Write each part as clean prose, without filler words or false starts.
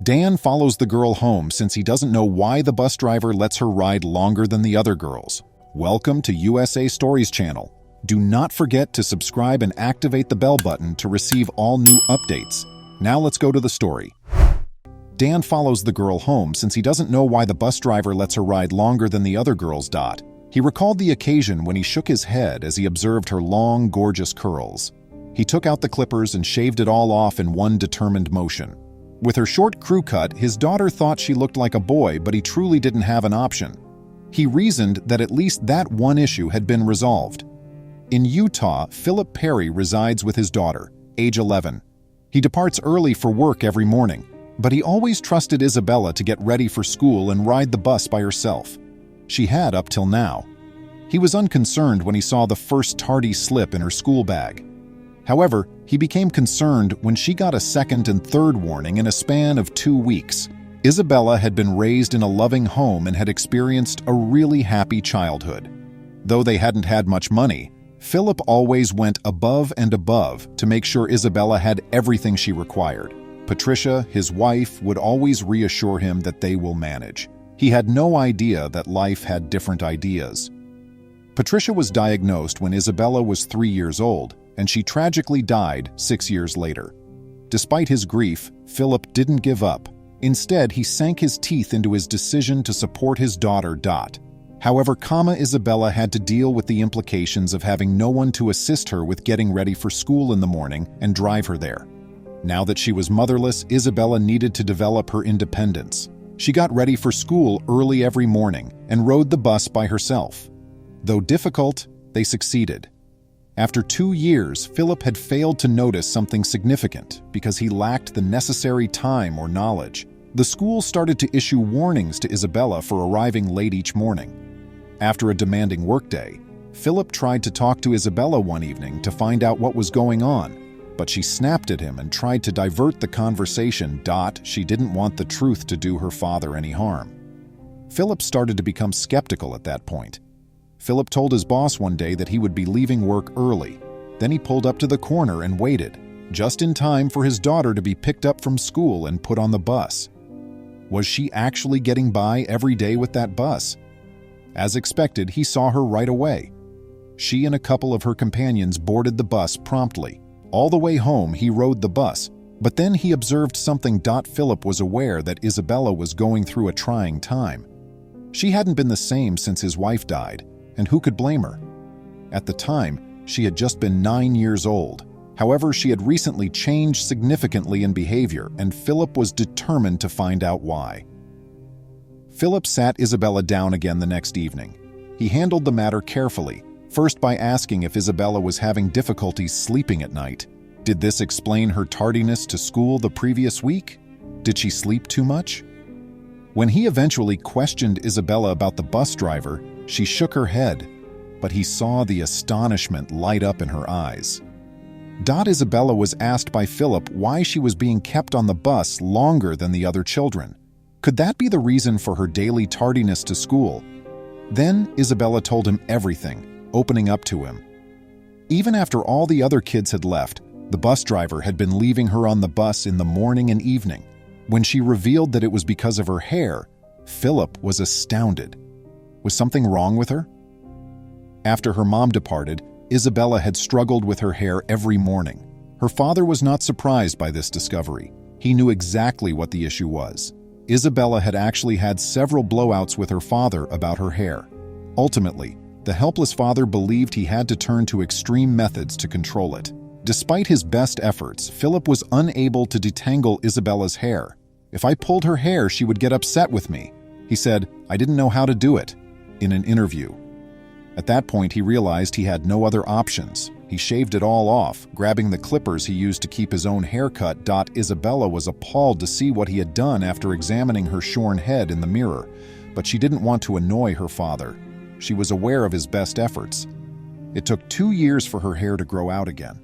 Dan follows the girl home since he doesn't know why the bus driver lets her ride longer than the other girls. Welcome to USA Stories channel. Do not forget to subscribe and activate the bell button to receive all new updates. Now let's go to the story. Dan follows the girl home since he doesn't know why the bus driver lets her ride longer than the other girls. He recalled the occasion when he shook his head as he observed her long, gorgeous curls. He took out the clippers and shaved it all off in one determined motion. With her short crew cut, his daughter thought she looked like a boy, but he truly didn't have an option. He reasoned that at least that one issue had been resolved. In Utah, Philip Perry resides with his daughter, age 11. He departs early for work every morning, but he always trusted Isabella to get ready for school and ride the bus by herself. She had up till now. He was unconcerned when he saw the first tardy slip in her school bag. However, he became concerned when she got a second and third warning in a span of 2 weeks. Isabella had been raised in a loving home and had experienced a really happy childhood. Though they hadn't had much money, Philip always went above and above to make sure Isabella had everything she required. Patricia, his wife, would always reassure him that they will manage. He had no idea that life had different ideas. Patricia was diagnosed when Isabella was 3 years old, and she tragically died 6 years later. Despite his grief, Philip didn't give up. Instead, he sank his teeth into his decision to support his daughter. However, Isabella had to deal with the implications of having no one to assist her with getting ready for school in the morning and drive her there. Now that she was motherless, Isabella needed to develop her independence. She got ready for school early every morning and rode the bus by herself. Though difficult, they succeeded. After 2 years, Philip had failed to notice something significant because he lacked the necessary time or knowledge. The school started to issue warnings to Isabella for arriving late each morning. After a demanding workday, Philip tried to talk to Isabella one evening to find out what was going on, but she snapped at him and tried to divert the conversation. She didn't want the truth to do her father any harm. Philip started to become skeptical at that point. Philip told his boss one day that he would be leaving work early. Then he pulled up to the corner and waited, just in time for his daughter to be picked up from school and put on the bus. Was she actually getting by every day with that bus? As expected, he saw her right away. She and a couple of her companions boarded the bus promptly. All the way home, he rode the bus, but then he observed something. Philip was aware that Isabella was going through a trying time. She hadn't been the same since his wife died, and who could blame her? At the time, she had just been 9 years old. However, she had recently changed significantly in behavior, and Philip was determined to find out why. Philip sat Isabella down again the next evening. He handled the matter carefully, first by asking if Isabella was having difficulties sleeping at night. Did this explain her tardiness to school the previous week? Did she sleep too much? When he eventually questioned Isabella about the bus driver, she shook her head, but he saw the astonishment light up in her eyes. Isabella was asked by Philip why she was being kept on the bus longer than the other children. Could that be the reason for her daily tardiness to school? Then Isabella told him everything, opening up to him. Even after all the other kids had left, the bus driver had been leaving her on the bus in the morning and evening. When she revealed that it was because of her hair, Philip was astounded. Was something wrong with her? After her mom departed, Isabella had struggled with her hair every morning. Her father was not surprised by this discovery. He knew exactly what the issue was. Isabella had actually had several blowouts with her father about her hair. Ultimately, the helpless father believed he had to turn to extreme methods to control it. Despite his best efforts, Philip was unable to detangle Isabella's hair. If I pulled her hair, she would get upset with me. He said, "I didn't know how to do it," in an interview. At that point, he realized he had no other options. He shaved it all off, grabbing the clippers he used to keep his own haircut. Isabella was appalled to see what he had done after examining her shorn head in the mirror, but she didn't want to annoy her father. She was aware of his best efforts. It took 2 years for her hair to grow out again.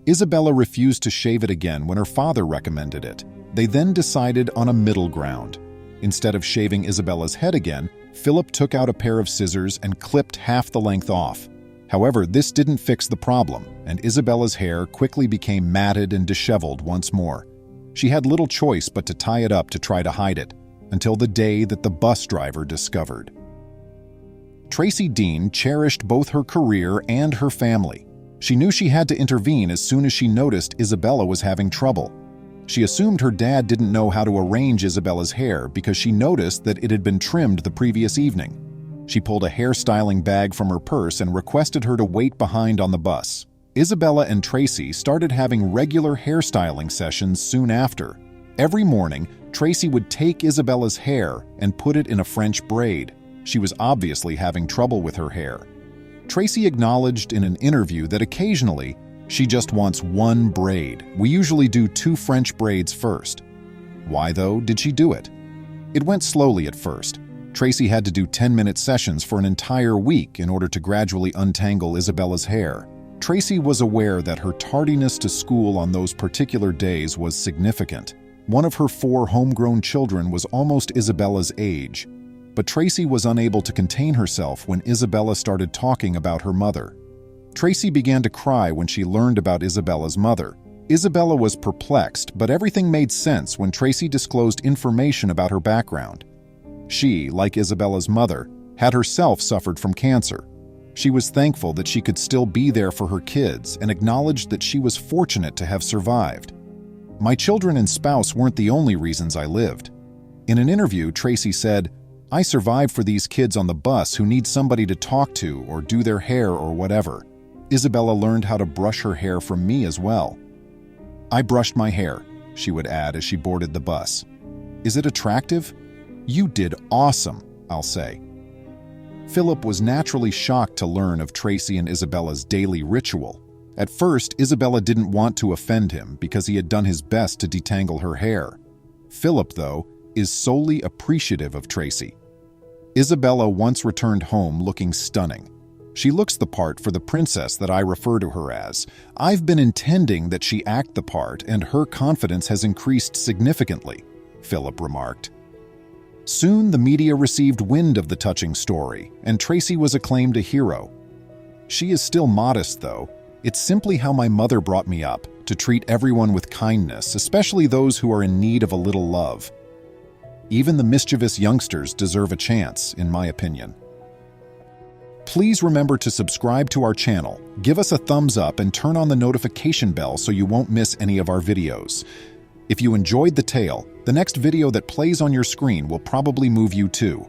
Isabella refused to shave it again when her father recommended it. They then decided on a middle ground. Instead of shaving Isabella's head again, Philip took out a pair of scissors and clipped half the length off. However, this didn't fix the problem, and Isabella's hair quickly became matted and disheveled once more. She had little choice but to tie it up to try to hide it, until the day that the bus driver discovered. Tracy Dean cherished both her career and her family. She knew she had to intervene as soon as she noticed Isabella was having trouble. She assumed her dad didn't know how to arrange Isabella's hair because she noticed that it had been trimmed the previous evening. She pulled a hairstyling bag from her purse and requested her to wait behind on the bus. Isabella and Tracy started having regular hairstyling sessions soon after. Every morning, Tracy would take Isabella's hair and put it in a French braid. She was obviously having trouble with her hair. Tracy acknowledged in an interview that occasionally she just wants one braid. We usually do 2 French braids first. Why, though, did she do it? It went slowly at first. Tracy had to do 10-minute sessions for an entire week in order to gradually untangle Isabella's hair. Tracy was aware that her tardiness to school on those particular days was significant. One of her 4 homegrown children was almost Isabella's age, but Tracy was unable to contain herself when Isabella started talking about her mother. Tracy began to cry when she learned about Isabella's mother. Isabella was perplexed, but everything made sense when Tracy disclosed information about her background. She, like Isabella's mother, had herself suffered from cancer. She was thankful that she could still be there for her kids and acknowledged that she was fortunate to have survived. "My children and spouse weren't the only reasons I lived." In an interview, Tracy said, "I survived for these kids on the bus who need somebody to talk to or do their hair or whatever. Isabella learned how to brush her hair from me as well. I brushed my hair," she would add as she boarded the bus. "Is it attractive? You did awesome, I'll say." Philip was naturally shocked to learn of Tracy and Isabella's daily ritual. At first, Isabella didn't want to offend him because he had done his best to detangle her hair. Philip, though, is solely appreciative of Tracy. Isabella once returned home looking stunning. "She looks the part for the princess that I refer to her as. I've been intending that she act the part, and her confidence has increased significantly," Philip remarked. Soon, the media received wind of the touching story, and Tracy was acclaimed a hero. "She is still modest, though. It's simply how my mother brought me up, to treat everyone with kindness, especially those who are in need of a little love. Even the mischievous youngsters deserve a chance, in my opinion." Please remember to subscribe to our channel, give us a thumbs up, and turn on the notification bell so you won't miss any of our videos. If you enjoyed the tale, the next video that plays on your screen will probably move you too.